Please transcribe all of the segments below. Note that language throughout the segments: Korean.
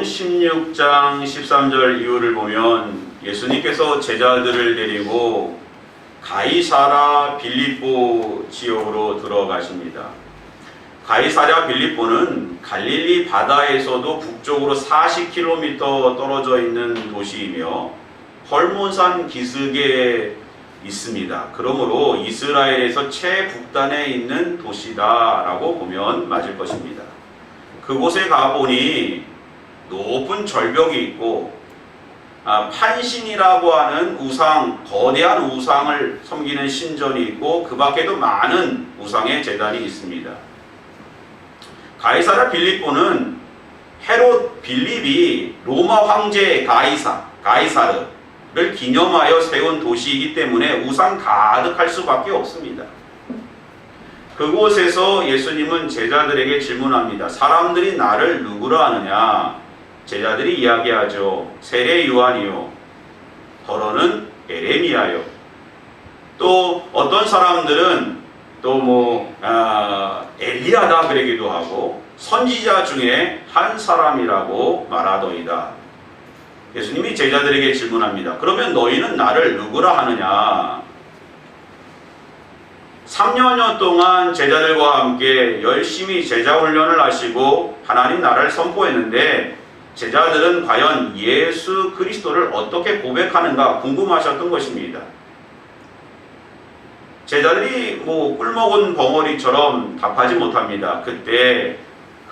마태복음 16장 13절 이후를 보면 예수님께서 제자들을 데리고 가이사랴 빌립보 지역으로 들어가십니다. 가이사랴 빌립보는 갈릴리 바다에서도 북쪽으로 40km 떨어져 있는 도시이며 헐몬산 기슭에 있습니다. 그러므로 이스라엘에서 최북단에 있는 도시다라고 보면 맞을 것입니다. 그곳에 가보니 높은 절벽이 있고 판신이라고 하는 우상, 거대한 우상을 섬기는 신전이 있고 그 밖에도 많은 우상의 제단이 있습니다. 가이사랴 빌립보는 헤롯 빌립이 로마 황제 가이사르를 기념하여 세운 도시이기 때문에 우상 가득할 수밖에 없습니다. 그곳에서 예수님은 제자들에게 질문합니다. 사람들이 나를 누구라 하느냐? 제자들이 이야기하죠. 세례 요한이요, 더러는 에레미야요. 또 어떤 사람들은 또 엘리야다 그러기도 하고 선지자 중에 한 사람이라고 말하더이다. 예수님이 제자들에게 질문합니다. 그러면 너희는 나를 누구라 하느냐? 3년여 동안 제자들과 함께 열심히 제자 훈련을 하시고 하나님 나라를 선포했는데 제자들은 과연 예수 그리스도를 어떻게 고백하는가 궁금하셨던 것입니다. 제자들이 꿀먹은 벙어리처럼 답하지 못합니다. 그때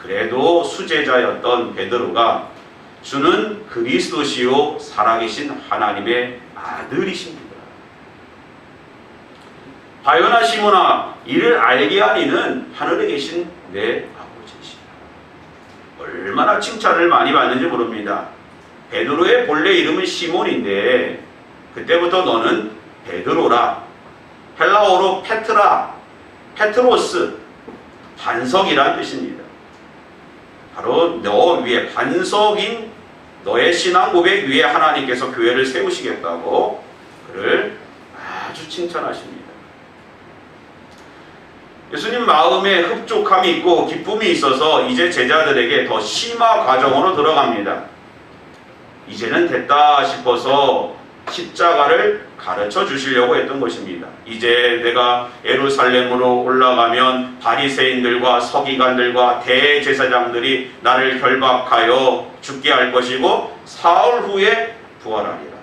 그래도 수제자였던 베드로가 주는 그리스도시요 살아계신 하나님의 아들이십니다. 바요나 시몬아, 이를 알게 하니는 하늘에 계신 내 아버지시다. 얼마나 칭찬을 많이 받는지 모릅니다. 베드로의 본래 이름은 시몬인데 그때부터 너는 베드로라, 헬라어로 페트로스, 반석이란 뜻입니다. 바로 너 위에 반석인 너의 신앙 고백 위에 하나님께서 교회를 세우시겠다고 그를 아주 칭찬하십니다. 예수님 마음에 흡족함이 있고 기쁨이 있어서 이제 제자들에게 더 심화 과정으로 들어갑니다. 이제는 됐다 싶어서 십자가를 가르쳐 주시려고 했던 것입니다. 이제 내가 예루살렘으로 올라가면 바리새인들과 서기관들과 대제사장들이 나를 결박하여 죽게 할 것이고 사흘 후에 부활하리라.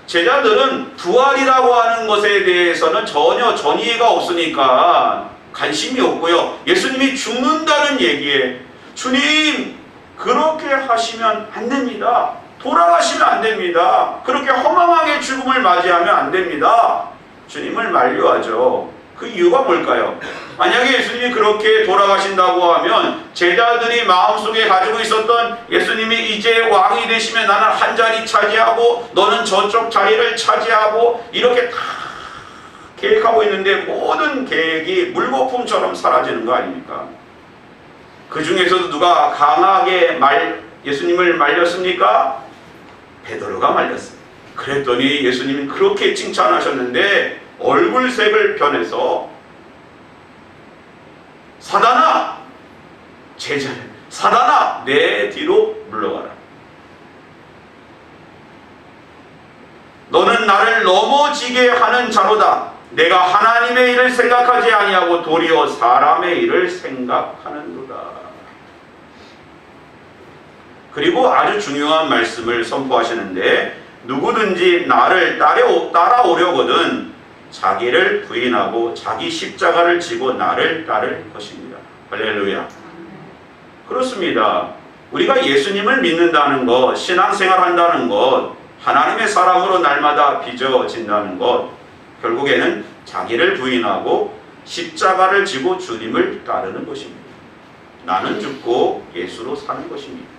제자들은 부활이라고 하는 것에 대해서는 전혀 전이해가 없으니까 관심이 없고요. 예수님이 죽는다는 얘기에 주님 그렇게 하시면 안 됩니다. 돌아가시면 안 됩니다. 그렇게 허망하게 죽음을 맞이하면 안 됩니다. 주님을 만류하죠. 그 이유가 뭘까요? 만약에 예수님이 그렇게 돌아가신다고 하면 제자들이 마음속에 가지고 있었던 예수님이 이제 왕이 되시면 나는 한 자리 차지하고 너는 저쪽 자리를 차지하고 이렇게 다 계획하고 있는데 모든 계획이 물거품처럼 사라지는 거 아닙니까? 그 중에서도 누가 강하게 예수님을 말렸습니까? 베드로가 말렸습니다. 그랬더니 예수님이 그렇게 칭찬하셨는데 얼굴색을 변해서 사단아, 사단아 내 뒤로 물러가라. 너는 나를 넘어지게 하는 자로다. 내가 하나님의 일을 생각하지 아니하고 도리어 사람의 일을 생각하는도다. 그리고 아주 중요한 말씀을 선포하시는데 누구든지 나를 따라오려거든 자기를 부인하고 자기 십자가를 지고 나를 따를 것입니다. 할렐루야. 그렇습니다. 우리가 예수님을 믿는다는 것, 신앙생활 한다는 것, 하나님의 사람으로 날마다 빚어진다는 것, 결국에는 자기를 부인하고 십자가를 지고 주님을 따르는 것입니다. 나는 죽고 예수로 사는 것입니다.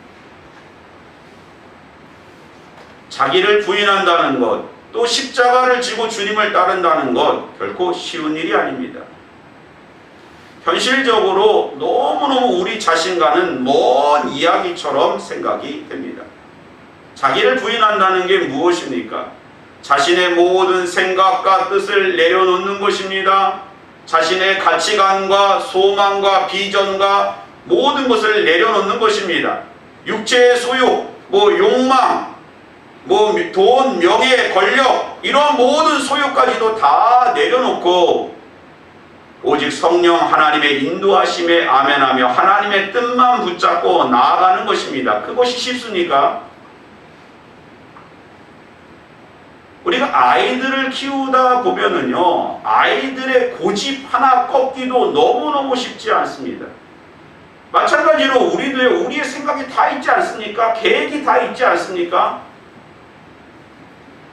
자기를 부인한다는 것, 또 십자가를 지고 주님을 따른다는 것 결코 쉬운 일이 아닙니다. 현실적으로 너무너무 우리 자신과는 먼 이야기처럼 생각이 됩니다. 자기를 부인한다는 게 무엇입니까? 자신의 모든 생각과 뜻을 내려놓는 것입니다. 자신의 가치관과 소망과 비전과 모든 것을 내려놓는 것입니다. 육체의 소유, 욕망, 돈, 명예, 권력, 이런 모든 소유까지도 다 내려놓고 오직 성령 하나님의 인도하심에 아멘하며 하나님의 뜻만 붙잡고 나아가는 것입니다. 그것이 쉽습니까? 우리가 아이들을 키우다 보면은요, 아이들의 고집 하나 꺾기도 너무너무 쉽지 않습니다. 마찬가지로 우리도 우리의 생각이 다 있지 않습니까? 계획이 다 있지 않습니까?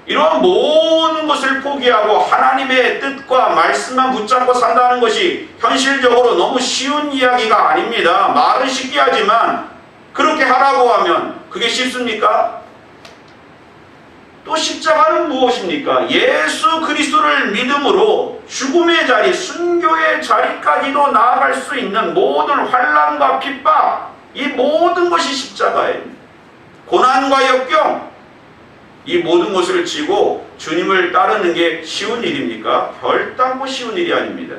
이런 모든 것을 포기하고 하나님의 뜻과 말씀만 붙잡고 산다는 것이 현실적으로 너무 쉬운 이야기가 아닙니다. 말은 쉽게 하지만 그렇게 하라고 하면 그게 쉽습니까? 또 십자가는 무엇입니까? 예수 그리스도를 믿음으로 죽음의 자리, 순교의 자리까지도 나아갈 수 있는 모든 환난과 핍박, 이 모든 것이 십자가예요. 고난과 역경, 이 모든 것을 지고 주님을 따르는 게 쉬운 일입니까? 결단코 쉬운 일이 아닙니다.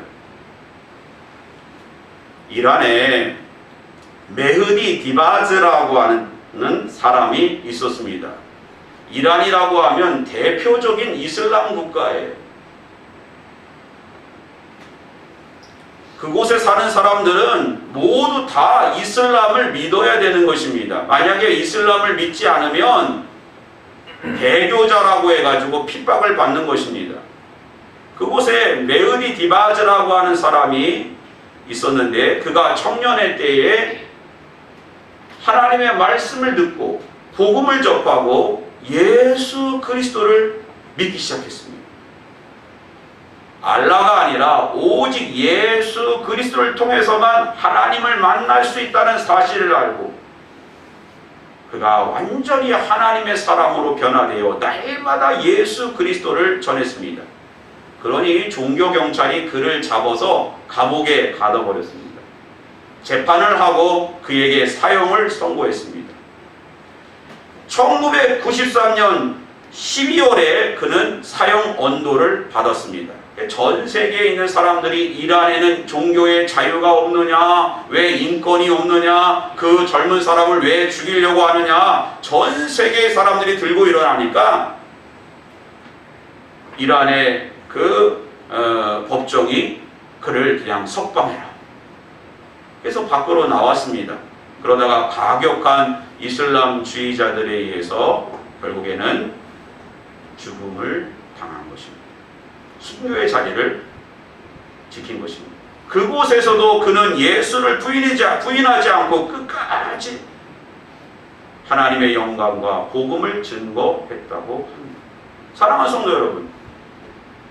이란에 메흐디 디바즈라고 하는 사람이 있었습니다. 이란이라고 하면 대표적인 이슬람 국가예요. 그곳에 사는 사람들은 모두 다 이슬람을 믿어야 되는 것입니다. 만약에 이슬람을 믿지 않으면 배교자라고 해가지고 핍박을 받는 것입니다. 그곳에 메흐디 디바즈라고 하는 사람이 있었는데 그가 청년의 때에 하나님의 말씀을 듣고 복음을 접하고 예수 그리스도를 믿기 시작했습니다. 알라가 아니라 오직 예수 그리스도를 통해서만 하나님을 만날 수 있다는 사실을 알고 그가 완전히 하나님의 사람으로 변화되어 날마다 예수 그리스도를 전했습니다. 그러니 종교경찰이 그를 잡아서 감옥에 가둬버렸습니다. 재판을 하고 그에게 사형을 선고했습니다. 1993년 12월에 그는 사형 언도를 받았습니다. 전 세계에 있는 사람들이 이란에는 종교의 자유가 없느냐, 왜 인권이 없느냐, 그 젊은 사람을 왜 죽이려고 하느냐, 전 세계의 사람들이 들고 일어나니까 이란의 법정이 그를 그냥 석방해라. 그래서 밖으로 나왔습니다. 그러다가 가격한 이슬람주의자들에 의해서 결국에는 죽음을 당한 것입니다. 순교의 자리를 지킨 것입니다. 그곳에서도 그는 예수를 부인하지 않고 끝까지 하나님의 영광과 복음을 증거했다고 합니다. 사랑하는 성도 여러분,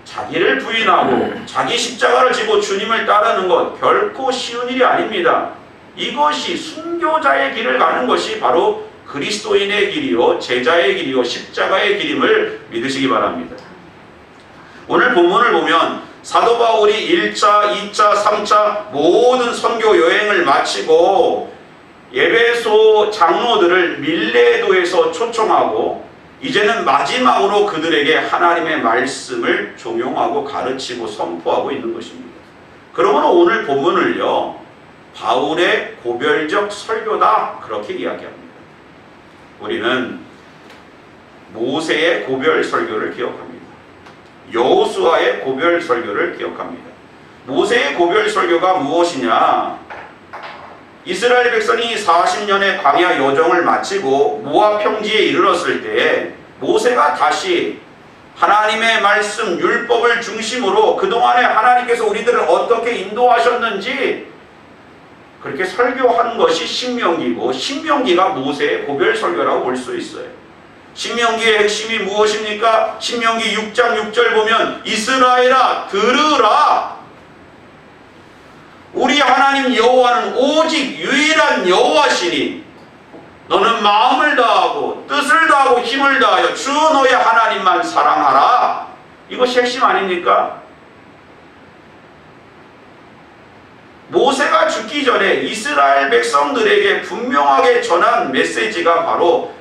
자기를 부인하고 자기 십자가를 지고 주님을 따르는 것 결코 쉬운 일이 아닙니다. 이것이 순교자의 길을 가는 것이 바로 그리스도인의 길이요, 제자의 길이요, 십자가의 길임을 믿으시기 바랍니다. 오늘 본문을 보면 사도 바울이 1차, 2차, 3차 모든 선교 여행을 마치고 에베소 장로들을 밀레도에서 초청하고 이제는 마지막으로 그들에게 하나님의 말씀을 종용하고 가르치고 선포하고 있는 것입니다. 그러므로 오늘 본문을요, 바울의 고별적 설교다 그렇게 이야기합니다. 우리는 모세의 고별 설교를 기억합니다. 여호수아의 고별 설교를 기억합니다. 모세의 고별 설교가 무엇이냐? 이스라엘 백성이 40년의 광야 여정을 마치고 모압 평지에 이르렀을 때 모세가 다시 하나님의 말씀, 율법을 중심으로 그동안에 하나님께서 우리들을 어떻게 인도하셨는지 그렇게 설교한 것이 신명기고, 신명기가 모세의 고별 설교라고 볼 수 있어요. 신명기의 핵심이 무엇입니까? 신명기 6장 6절 보면 이스라엘아 들으라, 우리 하나님 여호와는 오직 유일한 여호와시니 너는 마음을 다하고 뜻을 다하고 힘을 다하여 주 너의 하나님만 사랑하라. 이것이 핵심 아닙니까? 모세가 죽기 전에 이스라엘 백성들에게 분명하게 전한 메시지가 바로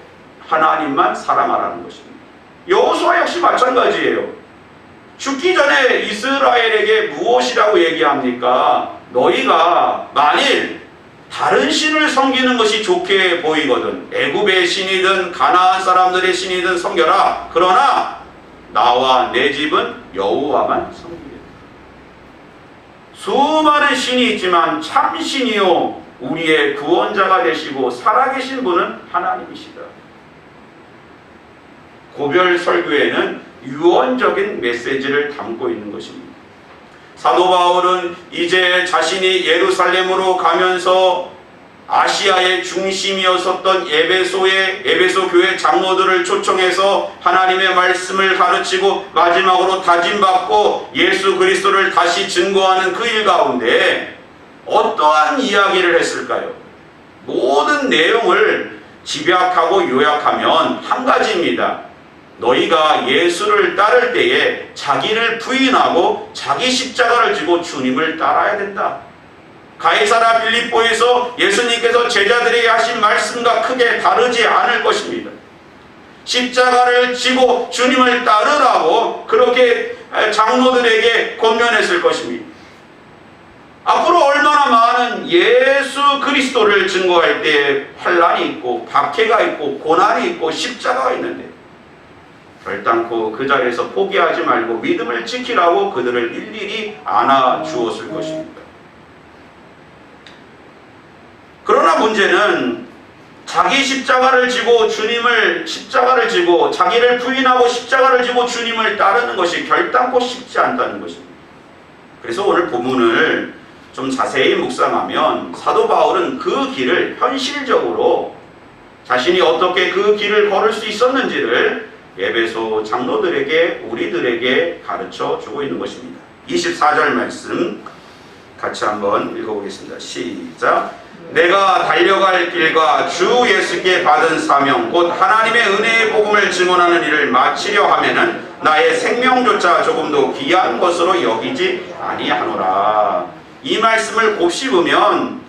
하나님만 사랑하라는 것입니다. 여호수아 역시 마찬가지예요. 죽기 전에 이스라엘에게 무엇이라고 얘기합니까? 너희가 만일 다른 신을 섬기는 것이 좋게 보이거든. 애굽의 신이든 가나안 사람들의 신이든 섬겨라. 그러나 나와 내 집은 여호와만 섬기겠다. 수많은 신이 있지만 참 신이요 우리의 구원자가 되시고 살아계신 분은 하나님이시다. 고별 설교에는 유언적인 메시지를 담고 있는 것입니다. 사도 바울은 이제 자신이 예루살렘으로 가면서 아시아의 중심이었었던 에베소 교회 장로들을 초청해서 하나님의 말씀을 가르치고 마지막으로 다짐받고 예수 그리스도를 다시 증거하는 그 일 가운데 어떠한 이야기를 했을까요? 모든 내용을 집약하고 요약하면 한 가지입니다. 너희가 예수를 따를 때에 자기를 부인하고 자기 십자가를 지고 주님을 따라야 된다. 가이사랴 빌립보에서 예수님께서 제자들에게 하신 말씀과 크게 다르지 않을 것입니다. 십자가를 지고 주님을 따르라고 그렇게 장로들에게 권면했을 것입니다. 앞으로 얼마나 많은 예수 그리스도를 증거할 때 환난이 있고 박해가 있고 고난이 있고 십자가가 있는데 결단코 그 자리에서 포기하지 말고 믿음을 지키라고 그들을 일일이 안아주었을 것입니다. 그러나 문제는 자기 십자가를 지고 자기를 부인하고 십자가를 지고 주님을 따르는 것이 결단코 쉽지 않다는 것입니다. 그래서 오늘 본문을 좀 자세히 묵상하면 사도 바울은 그 길을 현실적으로 자신이 어떻게 그 길을 걸을 수 있었는지를 에베소 장로들에게 우리들에게 가르쳐 주고 있는 것입니다. 24절 말씀 같이 한번 읽어보겠습니다. 시작. 내가 달려갈 길과 주 예수께 받은 사명 곧 하나님의 은혜의 복음을 증언하는 일을 마치려 하면은 나의 생명조차 조금도 귀한 것으로 여기지 아니하노라. 이 말씀을 곱씹으면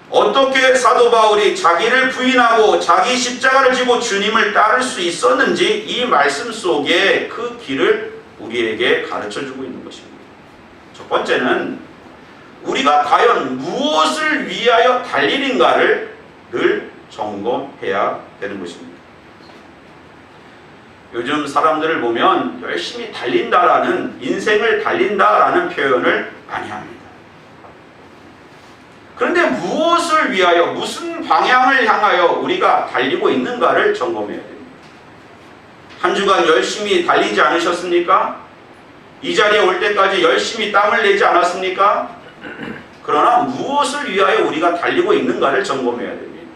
어떻게 사도 바울이 자기를 부인하고 자기 십자가를 지고 주님을 따를 수 있었는지 이 말씀 속에 그 길을 우리에게 가르쳐주고 있는 것입니다. 첫 번째는 우리가 과연 무엇을 위하여 달리는가를 늘 점검해야 되는 것입니다. 요즘 사람들을 보면 열심히 달린다라는, 인생을 달린다라는 표현을 많이 합니다. 그런데 무엇을 위하여, 무슨 방향을 향하여 우리가 달리고 있는가를 점검해야 됩니다. 한 주간 열심히 달리지 않으셨습니까? 이 자리에 올 때까지 열심히 땀을 내지 않았습니까? 그러나 무엇을 위하여 우리가 달리고 있는가를 점검해야 됩니다.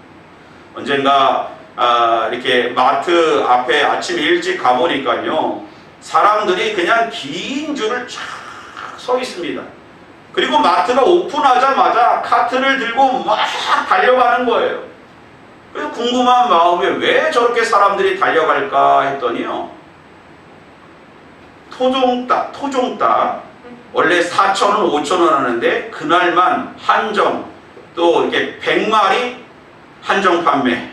언젠가 이렇게 마트 앞에 아침 일찍 가보니까요, 사람들이 그냥 긴 줄을 쫙 서 있습니다. 그리고 마트가 오픈하자마자 카트를 들고 막 달려가는 거예요. 그래서 궁금한 마음에 왜 저렇게 사람들이 달려갈까 했더니요, 토종닭 원래 4,000원, 5,000원 하는데 그날만 한정, 또 이렇게 100마리 한정 판매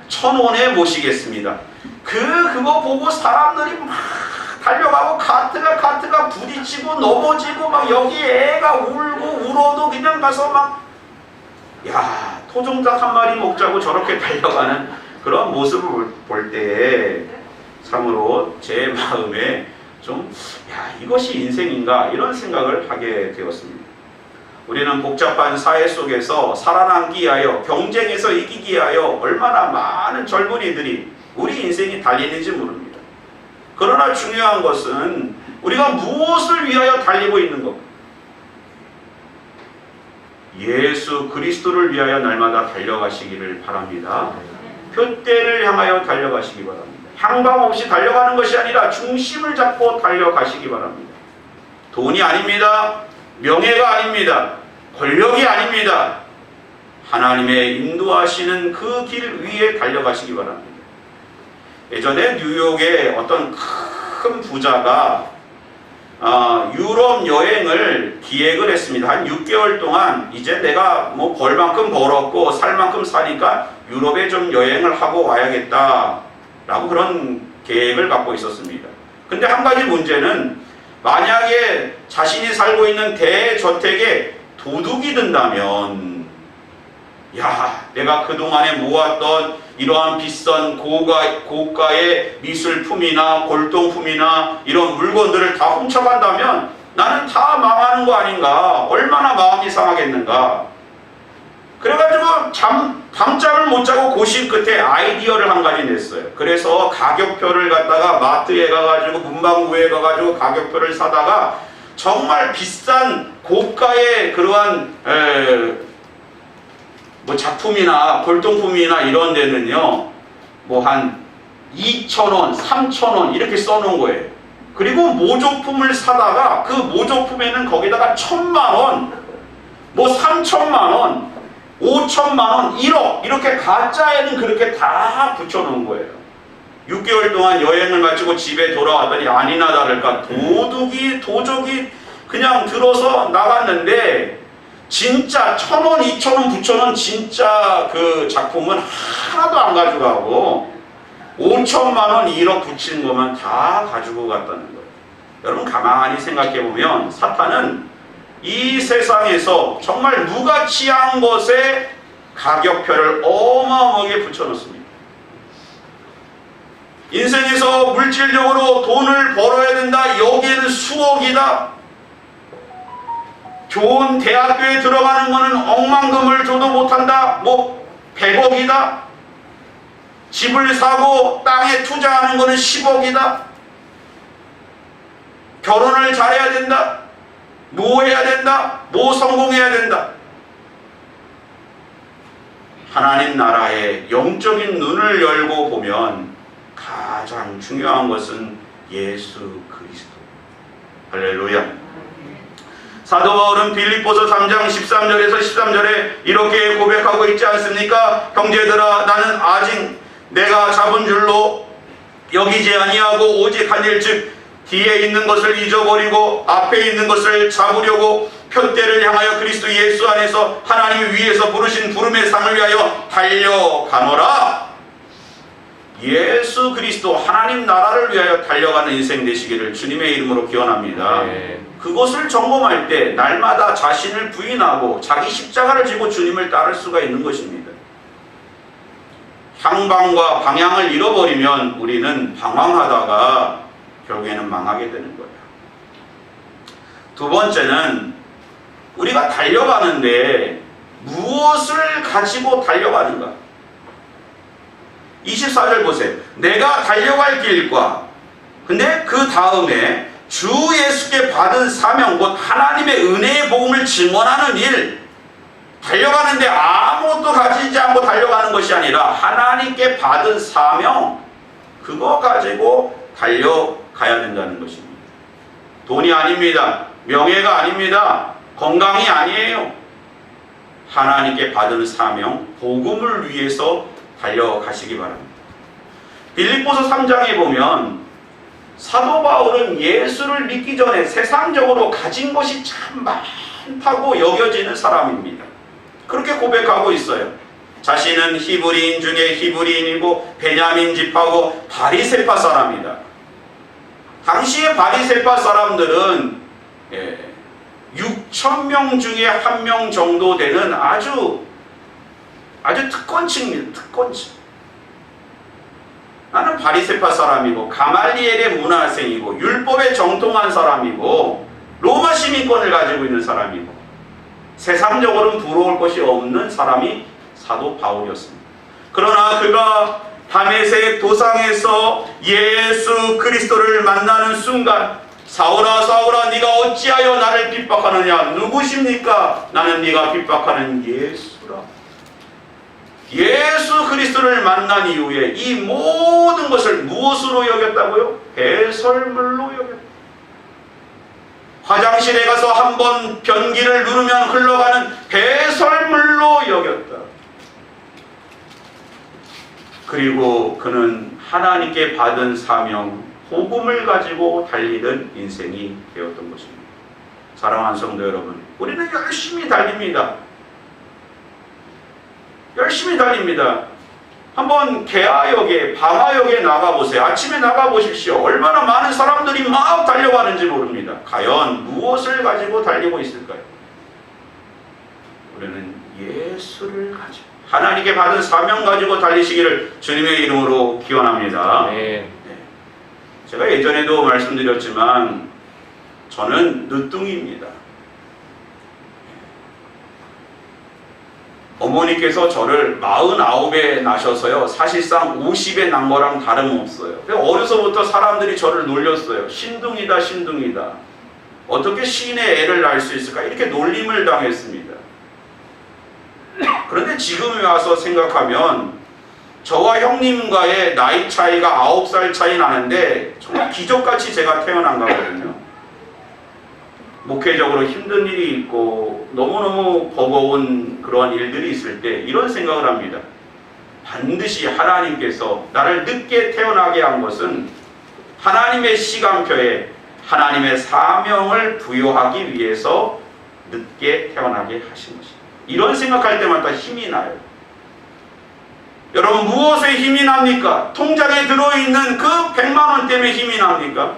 1,000원에 모시겠습니다. 그거 보고 사람들이 막 달려가고 카트가 부딪히고 넘어지고 막 여기 애가 울고 울어도 그냥 가서 막 토종닭 한 마리 먹자고 저렇게 달려가는 그런 모습을 볼 때 참으로 제 마음에 좀 이것이 인생인가 이런 생각을 하게 되었습니다. 우리는 복잡한 사회 속에서 살아남기 위하여, 경쟁에서 이기기 위하여 얼마나 많은 젊은이들이 우리 인생이 달리는지 모릅니다. 그러나 중요한 것은 우리가 무엇을 위하여 달리고 있는 것, 예수 그리스도를 위하여 날마다 달려가시기를 바랍니다. 표대를 향하여 달려가시기 바랍니다. 향방 없이 달려가는 것이 아니라 중심을 잡고 달려가시기 바랍니다. 돈이 아닙니다. 명예가 아닙니다. 권력이 아닙니다. 하나님의 인도하시는 그 길 위에 달려가시기 바랍니다. 예전에 뉴욕의 어떤 큰 부자가 유럽 여행을 기획을 했습니다. 한 6개월 동안 이제 내가 뭐 벌 만큼 벌었고 살 만큼 사니까 유럽에 좀 여행을 하고 와야겠다 라고 그런 계획을 갖고 있었습니다. 근데 한 가지 문제는 만약에 자신이 살고 있는 대저택에 도둑이 든다면 야, 내가 그동안에 모았던 이러한 비싼 고가의 미술품이나 골동품이나 이런 물건들을 다 훔쳐간다면 나는 다 망하는 거 아닌가? 얼마나 마음이 상하겠는가? 그래가지고 밤잠을 못 자고 고심 끝에 아이디어를 한 가지 냈어요. 그래서 가격표를 갖다가 마트에 가가지고 문방구에 가가지고 가격표를 사다가 정말 비싼 고가의 그러한 뭐 작품이나 골동품이나 이런 데는요, 뭐 한 2,000원, 3,000원 이렇게 써놓은 거예요. 그리고 모조품을 사다가 그 모조품에는 거기다가 1,000만원, 뭐 3,000만원, 5,000만원, 1억 이렇게 가짜에는 그렇게 다 붙여놓은 거예요. 6개월 동안 여행을 마치고 집에 돌아왔더니 아니나 다를까 도적이 그냥 들어서 나갔는데 진짜 1,000원, 2,000원 붙여놓은 진짜 그 작품은 하나도 안 가져가고 5,000만원, 1억 붙인 것만 다 가지고 갔다는 거예요. 여러분 가만히 생각해보면 사탄은 이 세상에서 정말 무가치한 것에 가격표를 어마어마하게 붙여놓습니다. 인생에서 물질적으로 돈을 벌어야 된다. 여기에는 수억이다. 좋은 대학교에 들어가는 거는 억만금을 줘도 못한다. 뭐 100억이다. 집을 사고 땅에 투자하는 거는 10억이다. 결혼을 잘해야 된다. 뭐 해야 된다. 뭐 성공해야 된다. 하나님 나라의 영적인 눈을 열고 보면 가장 중요한 것은 예수 그리스도. 할렐루야. 사도 바울은 빌립보서 3장 13절에서 13절에 이렇게 고백하고 있지 않습니까? 형제들아, 나는 아직 내가 잡은 줄로 여기지 아니하고 오직 한 일 즉 뒤에 있는 것을 잊어버리고 앞에 있는 것을 잡으려고 표대를 향하여 그리스도 예수 안에서 하나님 위에서 부르신 부름의 상을 위하여 달려가노라. 예수 그리스도 하나님 나라를 위하여 달려가는 인생 되시기를 주님의 이름으로 기원합니다. 네. 그것을 점검할 때 날마다 자신을 부인하고 자기 십자가를 지고 주님을 따를 수가 있는 것입니다. 향방과 방향을 잃어버리면 우리는 방황하다가 결국에는 망하게 되는 거예요. 두 번째는 우리가 달려가는데 무엇을 가지고 달려가는가? 24절 보세요. 내가 달려갈 길과, 근데 그 다음에 주 예수께 받은 사명, 곧 하나님의 은혜의 복음을 증언하는 일, 달려가는데 아무것도 가지지 않고 달려가는 것이 아니라 하나님께 받은 사명, 그거 가지고 달려가야 된다는 것입니다. 돈이 아닙니다. 명예가 아닙니다. 건강이 아니에요. 하나님께 받은 사명, 복음을 위해서 달려가시기 바랍니다. 빌립보서 3장에 보면 사도 바울은 예수를 믿기 전에 세상적으로 가진 것이 참 많다고 여겨지는 사람입니다. 그렇게 고백하고 있어요. 자신은 히브리인 중에 히브리인이고 베냐민 집하고 바리새파 사람이다. 당시의 바리새파 사람들은 6,000명 중에 1명 정도 되는 아주 특권층입니다. 특권층. 나는 바리새파 사람이고 가말리엘의 문화생이고 율법에 정통한 사람이고 로마 시민권을 가지고 있는 사람이고 세상적으로는 부러울 것이 없는 사람이 사도 바울이었습니다. 그러나 그가 다메섹 도상에서 예수 그리스도를 만나는 순간 사울아 사울아 네가 어찌하여 나를 핍박하느냐? 누구십니까? 나는 네가 핍박하는 예수라. 예수 그리스도를 만난 이후에 이 모든 것을 무엇으로 여겼다고요? 배설물로 여겼다. 화장실에 가서 한번 변기를 누르면 흘러가는 배설물로 여겼다. 그리고 그는 하나님께 받은 사명, 복음을 가지고 달리던 인생이 되었던 것입니다. 사랑하는 성도 여러분, 우리는 열심히 달립니다. 열심히 달립니다. 한번 개화역에, 방화역에 나가보세요. 아침에 나가보십시오. 얼마나 많은 사람들이 막 달려가는지 모릅니다. 과연 무엇을 가지고 달리고 있을까요? 우리는 예수를 가지고 하나님께 받은 사명 가지고 달리시기를 주님의 이름으로 기원합니다. 네. 제가 예전에도 말씀드렸지만 저는 늦둥이입니다. 어머니께서 저를 49에 나셔서요, 사실상 50에 난 거랑 다름없어요. 어려서부터 사람들이 저를 놀렸어요. 신둥이다, 신둥이다. 어떻게 신의 애를 낳을 수 있을까? 이렇게 놀림을 당했습니다. 그런데 지금에 와서 생각하면 저와 형님과의 나이 차이가 9살 차이 나는데 정말 기적같이 제가 태어난 거거든요. 목회적으로 힘든 일이 있고 너무너무 버거운 그러한 일들이 있을 때 이런 생각을 합니다. 반드시 하나님께서 나를 늦게 태어나게 한 것은 하나님의 시간표에 하나님의 사명을 부여하기 위해서 늦게 태어나게 하신 것입니다. 이런 생각할 때마다 힘이 나요. 여러분, 무엇에 힘이 납니까? 통장에 들어있는 그 100만 원 때문에 힘이 납니까?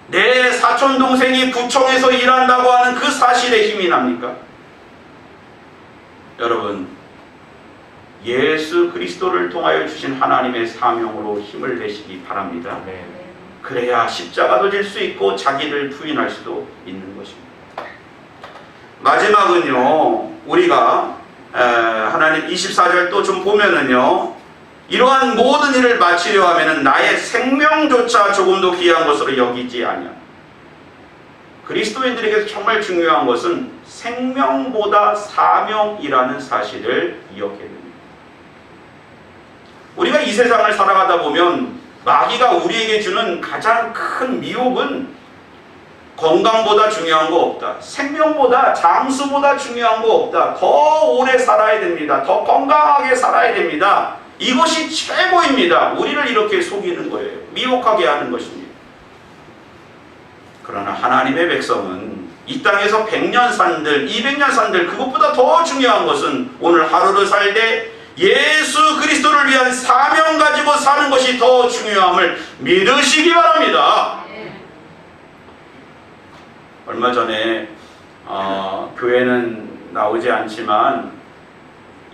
내 사촌 동생이 구청에서 일한다고 하는 그 사실에 힘이 납니까? 여러분, 예수 그리스도를 통하여 주신 하나님의 사명으로 힘을 내시기 바랍니다. 그래야 십자가도 질 수 있고 자기를 부인할 수도 있는 것입니다. 마지막은요, 우리가 하나님 24절 또 좀 보면은요, 이러한 모든 일을 마치려 하면은 나의 생명조차 조금도 귀한 것으로 여기지 아니야. 그리스도인들에게서 정말 중요한 것은 생명보다 사명이라는 사실을 기억해야 됩니다. 우리가 이 세상을 살아가다 보면 마귀가 우리에게 주는 가장 큰 미혹은 건강보다 중요한 거 없다. 생명보다, 장수보다 중요한 거 없다. 더 오래 살아야 됩니다. 더 건강하게 살아야 됩니다. 이것이 최고입니다. 우리를 이렇게 속이는 거예요. 미혹하게 하는 것입니다. 그러나 하나님의 백성은 이 땅에서 100년 산들, 200년 산들, 그것보다 더 중요한 것은 오늘 하루를 살 때 예수 그리스도를 위한 사명 가지고 사는 것이 더 중요함을 믿으시기 바랍니다. 얼마 전에 교회는 나오지 않지만,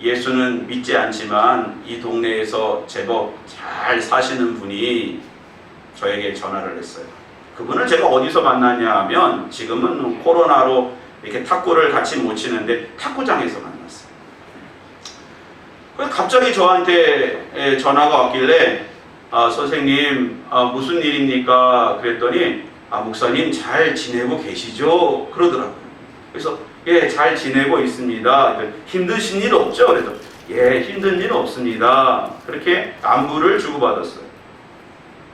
예수는 믿지 않지만 이 동네에서 제법 잘 사시는 분이 저에게 전화를 했어요. 그분을 제가 어디서 만났냐 하면, 지금은 코로나로 이렇게 탁구를 같이 못 치는데 탁구장에서 만났어요. 그래서 갑자기 저한테 전화가 왔길래 선생님 무슨 일입니까? 그랬더니 목사님 잘 지내고 계시죠? 그러더라고요. 그래서 예, 잘 지내고 있습니다. 힘드신 일 없죠? 그래서 예, 힘든 일 없습니다. 그렇게 안부를 주고받았어요.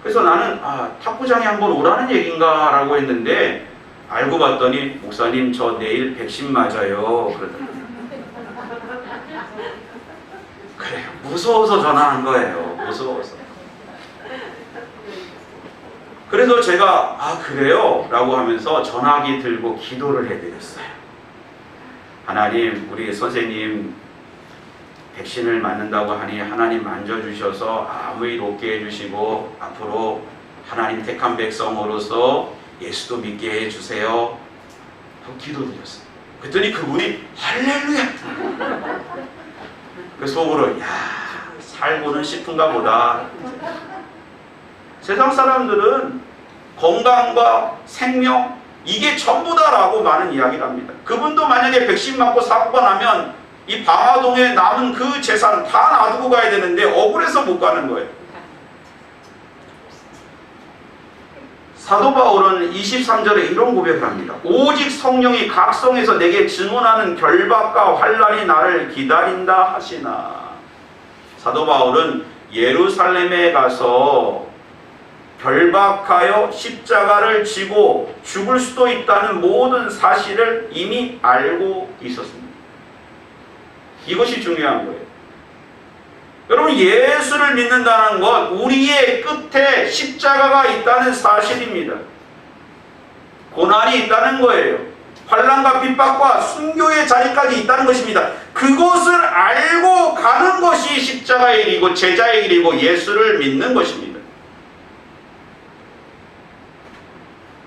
그래서 나는 탁구장에 한번 오라는 얘기인가 라고 했는데, 알고 봤더니 목사님 저 내일 백신 맞아요. 그러더라고요. 그래요. 무서워서 전화한 거예요. 무서워서. 그래서 제가 그래요? 라고 하면서 전화기 들고 기도를 해드렸어요. 하나님, 우리 선생님 백신을 맞는다고 하니 하나님 만져주셔서 아무 일 없게 해주시고 앞으로 하나님 택한 백성으로서 예수도 믿게 해주세요. 하고 기도드렸어요. 그랬더니 그분이 할렐루야! 그 속으로 살고는 싶은가 보다. 세상 사람들은 건강과 생명, 이게 전부다라고 많은 이야기를 합니다. 그분도 만약에 백신 맞고 사고가 나면 이 방화동에 남은 그 재산 다 놔두고 가야 되는데 억울해서 못 가는 거예요. 사도 바울은 23절에 이런 고백을 합니다. 오직 성령이 각성해서 내게 증언하는 결박과 환난이 나를 기다린다 하시나. 사도 바울은 예루살렘에 가서 결박하여 십자가를 지고 죽을 수도 있다는 모든 사실을 이미 알고 있었습니다. 이것이 중요한 거예요. 여러분, 예수를 믿는다는 것, 우리의 끝에 십자가가 있다는 사실입니다. 고난이 있다는 거예요. 환난과 핍박과 순교의 자리까지 있다는 것입니다. 그것을 알고 가는 것이 십자가의 길이고 제자의 길이고 예수를 믿는 것입니다.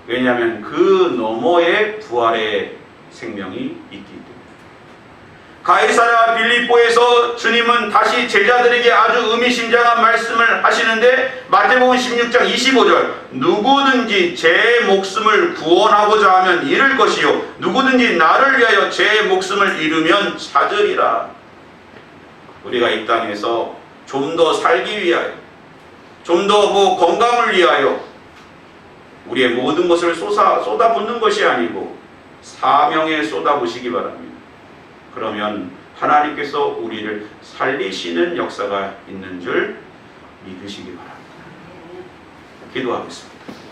왜냐하면 그 너머에 부활의 생명이 있기 때문에. 가이사랴 빌립보에서 주님은 다시 제자들에게 아주 의미심장한 말씀을 하시는데 마태복음 16장 25절 누구든지 제 목숨을 구원하고자 하면 잃을 것이요 누구든지 나를 위하여 제 목숨을 잃으면 찾으리라. 우리가 이 땅에서 좀 더 살기 위하여 좀 더 건강을 위하여 우리의 모든 것을 쏟아붓는 것이 아니고 사명에 쏟아부시기 바랍니다. 그러면 하나님께서 우리를 살리시는 역사가 있는 줄 믿으시기 바랍니다. 기도하겠습니다.